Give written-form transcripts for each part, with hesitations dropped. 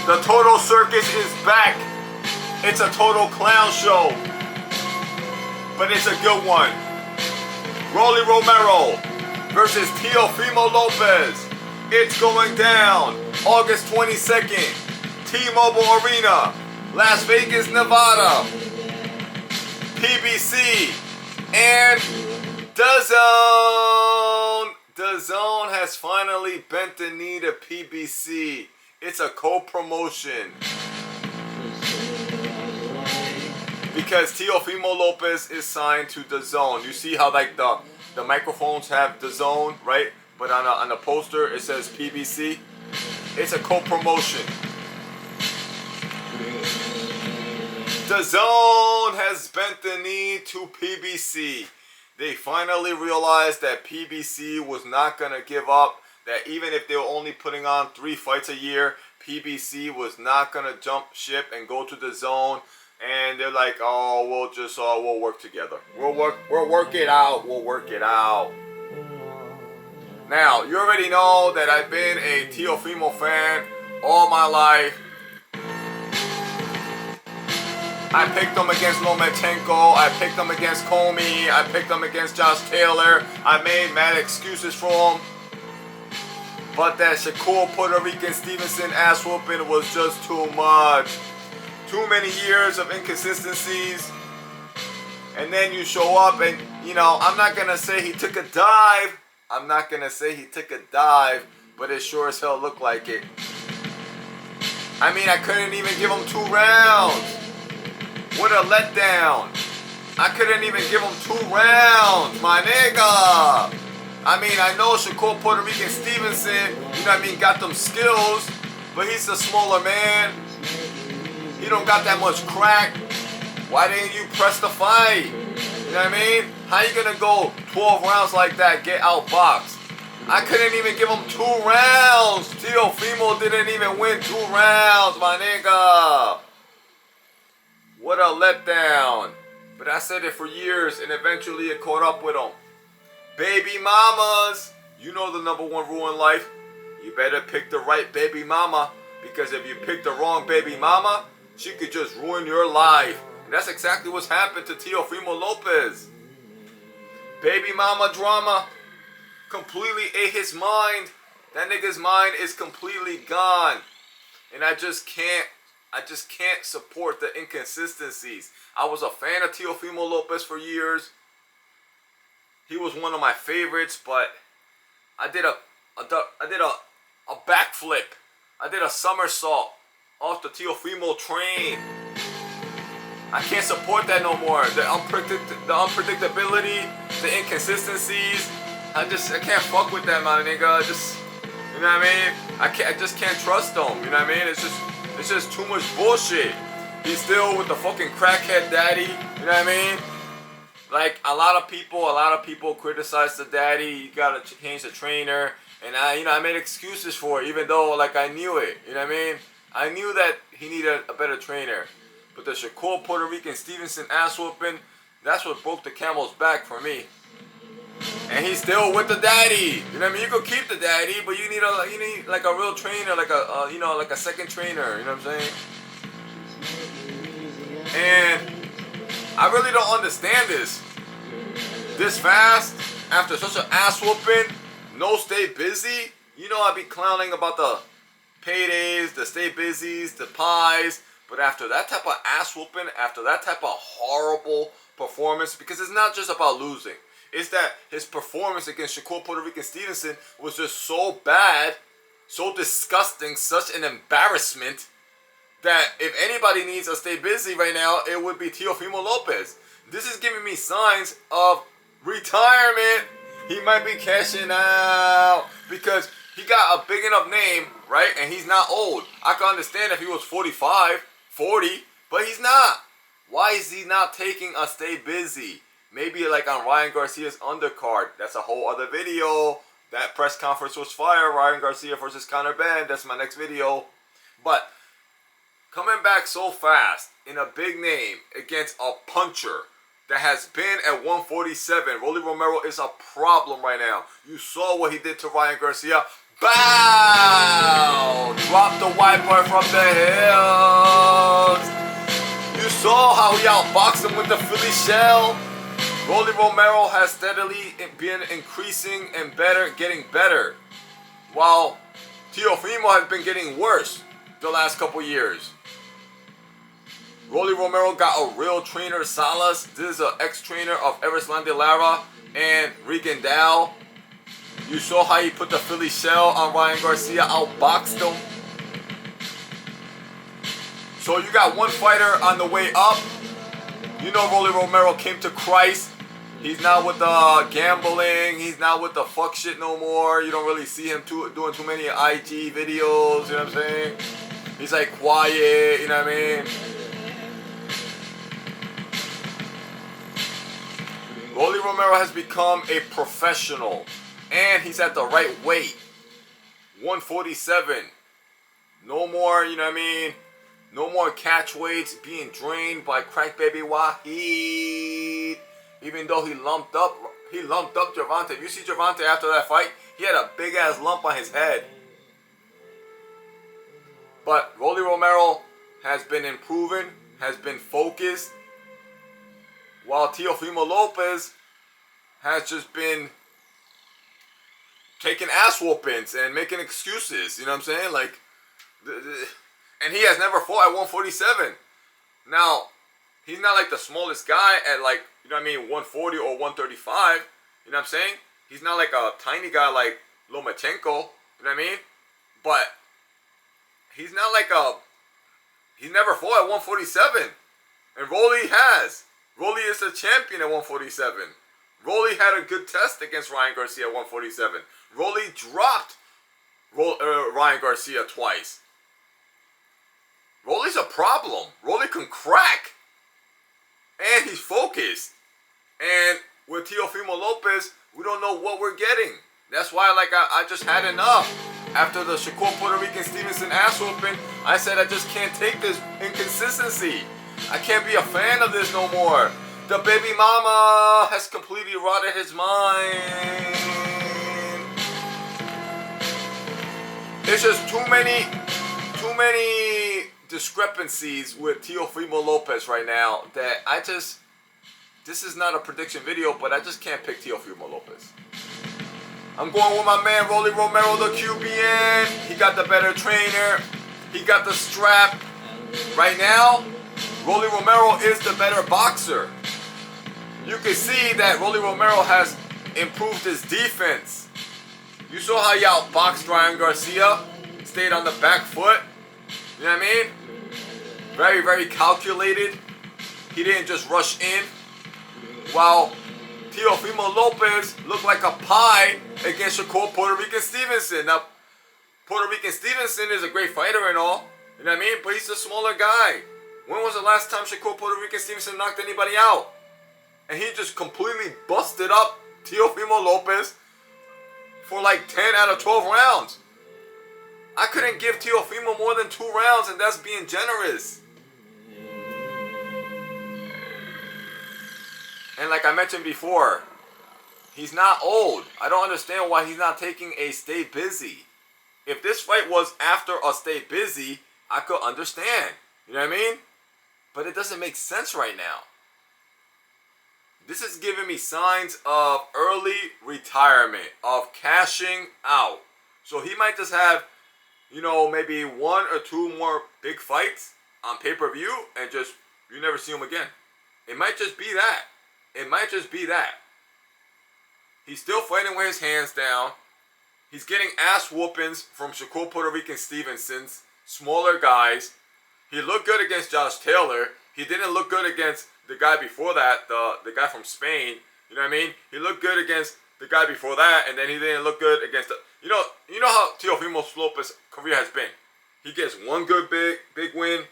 The Total Circus is back. It's a total clown show, but it's a good one. Romero versus Teofimo Lopez. It's going down August 22nd. T-Mobile Arena, Las Vegas, Nevada. PBC and DAZN. DAZN has finally bent the knee to PBC. It's a co-promotion because Teofimo Lopez is signed to DAZN. You see how like the microphones have DAZN, right? But on the poster it says PBC. It's a co-promotion. DAZN has bent the knee to PBC. They finally realized that PBC was not going to give up. That even if they were only putting on 3 fights a year, PBC was not going to jump ship and go to DAZN. And they're like, oh, we'll work together. We'll work it out. We'll work it out. Now, you already know that I've been a Teofimo fan all my life. I picked him against Lomachenko. I picked him against Comey. I picked him against Josh Taylor. I made mad excuses for him. But that Shakur Puerto Rican Stevenson ass whooping was just too much. Too many years of inconsistencies. And then you show up and, you know, I'm not going to say he took a dive. I'm not going to say he took a dive. But it sure as hell looked like it. I mean, I couldn't even give him 2 rounds. What a letdown. I couldn't even give him 2 rounds, my nigga. I mean, I know Shakur Puerto Rican Stevenson, you know what I mean, got them skills, but he's a smaller man. He don't got that much crack. Why didn't you press the fight? You know what I mean? How you gonna go 12 rounds like that, get outboxed? I couldn't even give him 2 rounds. Teofimo didn't even win 2 rounds, my nigga. What a letdown. But I said it for years and eventually it caught up with him. Baby mamas. You know the #1 rule in life. You better pick the right baby mama. Because if you pick the wrong baby mama, she could just ruin your life. And that's exactly what's happened to Teofimo Lopez. Baby mama drama completely ate his mind. That nigga's mind is completely gone. And I just can't support the inconsistencies. I was a fan of Teofimo Lopez for years. He was one of my favorites, but I did a backflip. I did a somersault off the Teofimo train. I can't support that no more. The unpredictability, the inconsistencies. I can't fuck with that, my nigga. You know what I mean? I just can't trust them. You know what I mean? It's just too much bullshit. He's still with the fucking crackhead daddy. You know what I mean? Like a lot of people criticize the daddy. You gotta change the trainer, and I made excuses for it, even though like I knew it. You know what I mean? I knew that he needed a better trainer. But the Shakur Puerto Rican Stevenson ass whooping, that's what broke the camel's back for me. And he's still with the daddy. You know what I mean? You could keep the daddy, but you need like a real trainer, like a second trainer. You know what I'm saying? And I really don't understand this. This fast, after such an ass whooping, no stay busy. You know I be clowning about the paydays, the stay busies, the pies. But after that type of ass whooping, after that type of horrible performance, because it's not just about losing. It's that his performance against Shakur Puerto Rican Stevenson was just so bad, so disgusting, such an embarrassment, that if anybody needs to stay busy right now, it would be Teofimo Lopez. This is giving me signs of retirement. He might be cashing out because he got a big enough name, right? And he's not old. I can understand if he was 45, 40, but he's not. Why is he not taking a stay busy? Maybe like on Ryan Garcia's undercard. That's a whole other video. That press conference was fire. Ryan Garcia versus Conor Ben. That's my next video. But coming back so fast in a big name against a puncher that has been at 147. Rolly Romero is a problem right now. You saw what he did to Ryan Garcia. Bow! Drop the white boy from the hills. You saw how he outboxed him with the Philly shell. Rolly Romero has steadily been increasing and getting better, while Teofimo has been getting worse the last couple years. Rolly Romero got a real trainer, Salas. This is an ex-trainer of Everslande Lara and Regan Dow. You saw how he put the Philly shell on Ryan Garcia, outboxed him. So you got one fighter on the way up. You know Rolly Romero came to Christ. He's not with the gambling. He's not with the fuck shit no more. You don't really see him doing too many IG videos. You know what I'm saying? He's like quiet. You know what I mean? Rolly Romero has become a professional. And he's at the right weight. 147. No more, you know what I mean? No more catch weights being drained by Crack Baby Wahid. Even though he lumped up Gervonta. You see Gervonta after that fight? He had a big ass lump on his head. But Rolly Romero has been improving, has been focused, while Teofimo Lopez has just been taking ass whoopings and making excuses. You know what I'm saying? Like, and he has never fought at 147. Now, he's not like the smallest guy at, like, you know what I mean, 140 or 135. You know what I'm saying? He's not like a tiny guy like Lomachenko. You know what I mean? But he's not like he's never fought at 147. And Rolly has. Rolly is a champion at 147. Rolly had a good test against Ryan Garcia at 147. Rolly dropped Ryan Garcia twice. Rolly's a problem. Rolly can crack. And he's focused. And with Teofimo Lopez, we don't know what we're getting. That's why, like, I just had enough. After the Shakur Puerto Rican Stevenson ass whooping, I said I just can't take this inconsistency. I can't be a fan of this no more. The baby mama has completely rotted his mind. It's just too many discrepancies with Teofimo Lopez right now that this is not a prediction video, but I just can't pick Teofimo Lopez. I'm going with my man Rolly Romero, the QBN. He got the better trainer. He got the strap. Right now, Rolly Romero is the better boxer. You can see that Rolly Romero has improved his defense. You saw how he outboxed Ryan Garcia. Stayed on the back foot. You know what I mean? Very, very calculated. He didn't just rush in. While Teofimo Lopez looked like a pie against Shakur Puerto Rican Stevenson. Now, Puerto Rican Stevenson is a great fighter and all. You know what I mean? But he's a smaller guy. When was the last time Shakur Puerto Rican Stevenson knocked anybody out? And he just completely busted up Teofimo Lopez for like 10 out of 12 rounds. I couldn't give Teofimo more than 2 rounds, and that's being generous. And like I mentioned before, he's not old. I don't understand why he's not taking a stay busy. If this fight was after a stay busy, I could understand. You know what I mean? But it doesn't make sense right now. This is giving me signs of early retirement, of cashing out. So he might just have, you know, maybe 1 or 2 more big fights on pay-per-view and just, you never see him again. It might just be that. It might just be that. He's still fighting with his hands down. He's getting ass whoopings from Shakur Puerto Rican Stevenson's smaller guys. He looked good against Josh Taylor. He didn't look good against the guy before that, the guy from Spain. You know what I mean? He looked good against the guy before that, and then he didn't look good against the... You know how Teofimo Lopez's career has been. He gets one good big win.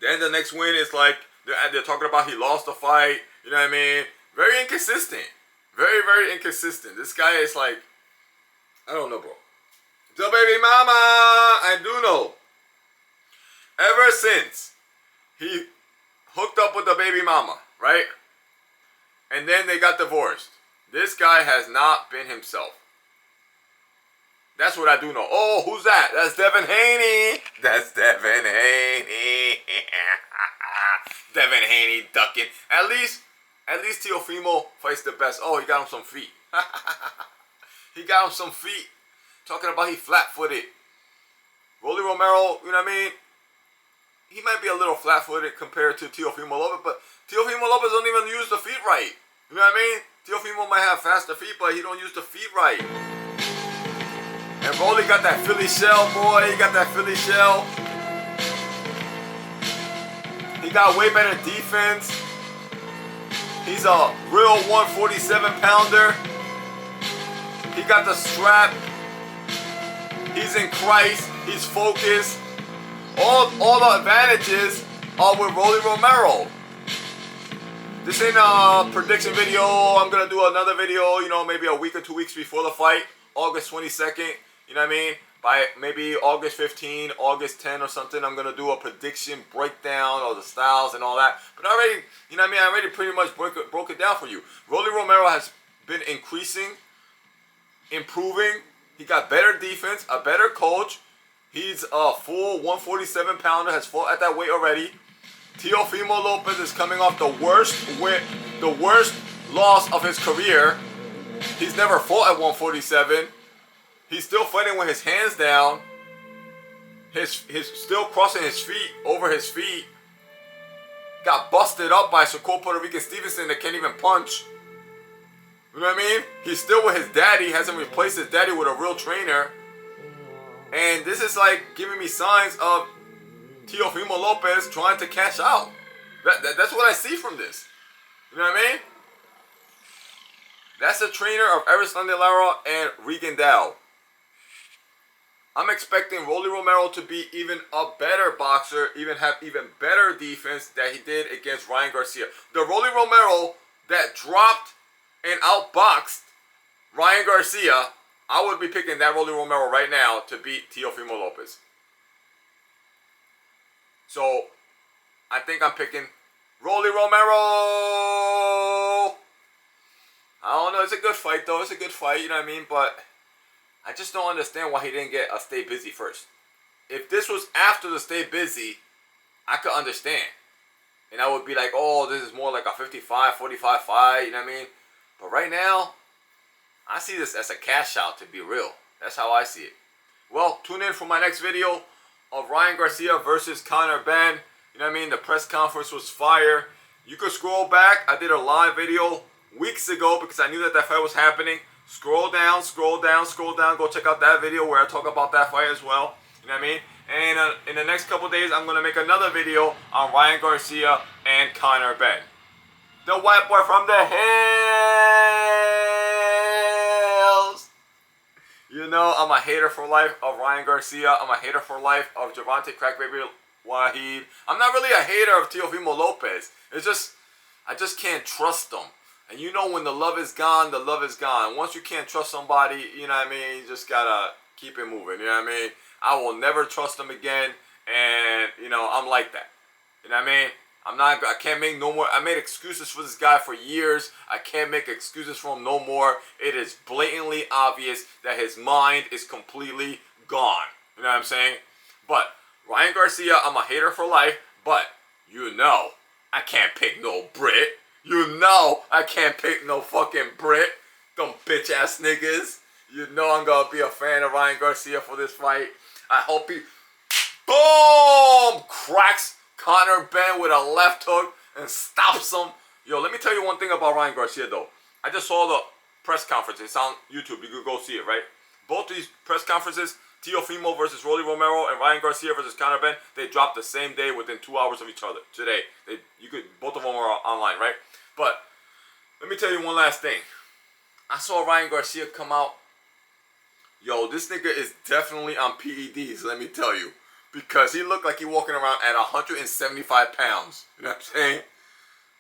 Then the next win is like, they're talking about he lost the fight. You know what I mean? Very inconsistent. Very, very inconsistent. This guy is like, I don't know, bro. The baby mama, I do know. Ever since he hooked up with the baby mama, right? And then they got divorced. This guy has not been himself. That's what I do know. Oh, who's that? That's Devin Haney. That's Devin Haney. Devin Haney ducking. At least Teofimo fights the best. Oh, he got him some feet. He got him some feet. Talking about he flat-footed. Rolly Romero, you know what I mean? He might be a little flat-footed compared to Teofimo Lopez, but Teofimo Lopez don't even use the feet right. You know what I mean? Teofimo might have faster feet, but he don't use the feet right. And Rolly got that Philly shell, boy. He got that Philly shell. He got way better defense. He's a real 147-pounder. He got the strap. He's in Christ. He's focused. All the advantages are with Rolly Romero. This ain't a prediction video. I'm going to do another video, you know, maybe a week or 2 weeks before the fight. August 22nd. You know what I mean? By maybe August 15, August 10 or something, I'm going to do a prediction breakdown of the styles and all that. But I already, you know what I mean? I already pretty much broke it down for you. Rolly Romero has been increasing, improving. He got better defense, a better coach. He's a full 147-pounder, has fought at that weight already. Teofimo Lopez is coming off the worst loss of his career. He's never fought at 147. He's still fighting with his hands down. He's still crossing his feet over his feet. Got busted up by Shakur Puerto Rican Stevenson that can't even punch. You know what I mean? He's still with his daddy. Hasn't replaced his daddy with a real trainer. And this is like giving me signs of Teofimo Lopez trying to cash out. That's what I see from this. You know what I mean? That's the trainer of Eris Landelara and Regan Dow. I'm expecting Rolly Romero to be even a better boxer, have even better defense that he did against Ryan Garcia. The Rolly Romero that dropped and outboxed Ryan Garcia, I would be picking that Rolly Romero right now to beat Teofimo Lopez. So, I think I'm picking Rolly Romero. I don't know. It's a good fight, though. It's a good fight, you know what I mean? But I just don't understand why he didn't get a stay busy first. If this was after the stay busy, I could understand. And I would be like, oh, this is more like a 55-45 fight, you know what I mean? But right now, I see this as a cash out, to be real. That's how I see it. Well, tune in for my next video of Ryan Garcia versus Conor Benn. You know what I mean? The press conference was fire. You could scroll back. I did a live video weeks ago because I knew that fight was happening. Scroll down, scroll down, scroll down. Go check out that video where I talk about that fight as well. You know what I mean? And in the next couple days, I'm going to make another video on Ryan Garcia and Conor Benn. The white boy from the hills. You know, I'm a hater for life of Ryan Garcia. I'm a hater for life of Gervonta Crackbaby Wahid. I'm not really a hater of Teofimo Lopez. It's just, I just can't trust them. And you know when the love is gone, the love is gone. Once you can't trust somebody, you know what I mean, you just gotta keep it moving, you know what I mean? I will never trust them again, and, you know, I'm like that. You know what I mean? I can't make no more. I made excuses for this guy for years. I can't make excuses for him no more. It is blatantly obvious that his mind is completely gone. You know what I'm saying? But Ryan Garcia, I'm a hater for life, but you know I can't pick no Brit. You know I can't pick no fucking Brit. Them bitch ass niggas. You know I'm gonna be a fan of Ryan Garcia for this fight. I hope he boom cracks Conor Benn with a left hook and stops him. Yo, let me tell you one thing about Ryan Garcia though. I just saw the press conference. It's on YouTube. You could go see it, right? Both these press conferences, Teofimo versus Rolly Romero and Ryan Garcia versus Conor Benn, they dropped the same day within 2 hours of each other today. Both of them are online, right? But let me tell you one last thing. I saw Ryan Garcia come out. Yo, this nigga is definitely on PEDs, let me tell you. Because he looked like he walking around at 175 pounds. You know what I'm saying?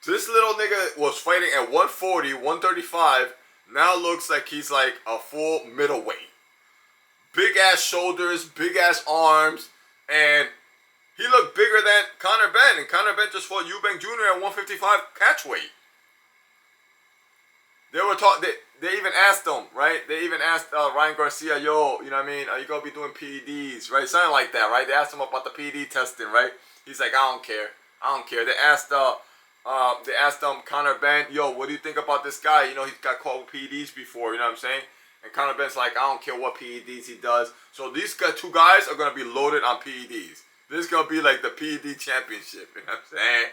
So this little nigga was fighting at 140, 135. Now looks like he's like a full middleweight. Big ass shoulders, big ass arms. And he looked bigger than Conor Benn. And Conor Benn just fought Eubank Jr. at 155 catch weight. They were talking. they even asked him, right? They even asked Ryan Garcia, yo, you know what I mean? Are you gonna be doing PEDs, right? Something like that, right? They asked him about the PED testing, right? He's like, I don't care. I don't care. They asked Conor Ben, yo, what do you think about this guy? You know, he's got caught with PEDs before, you know what I'm saying? And Conor Ben's like, I don't care what PEDs he does. So these two guys are gonna be loaded on PEDs. This is gonna be like the PED championship, you know what I'm saying?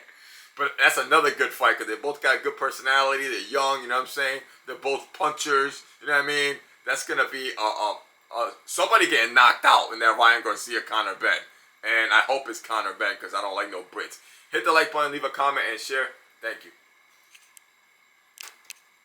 But that's another good fight because they both got good personality. They're young, you know what I'm saying? They're both punchers, you know what I mean? That's going to be somebody getting knocked out in that Ryan Garcia-Conor Ben. And I hope it's Conor Ben because I don't like no Brits. Hit the like button, leave a comment, and share. Thank you.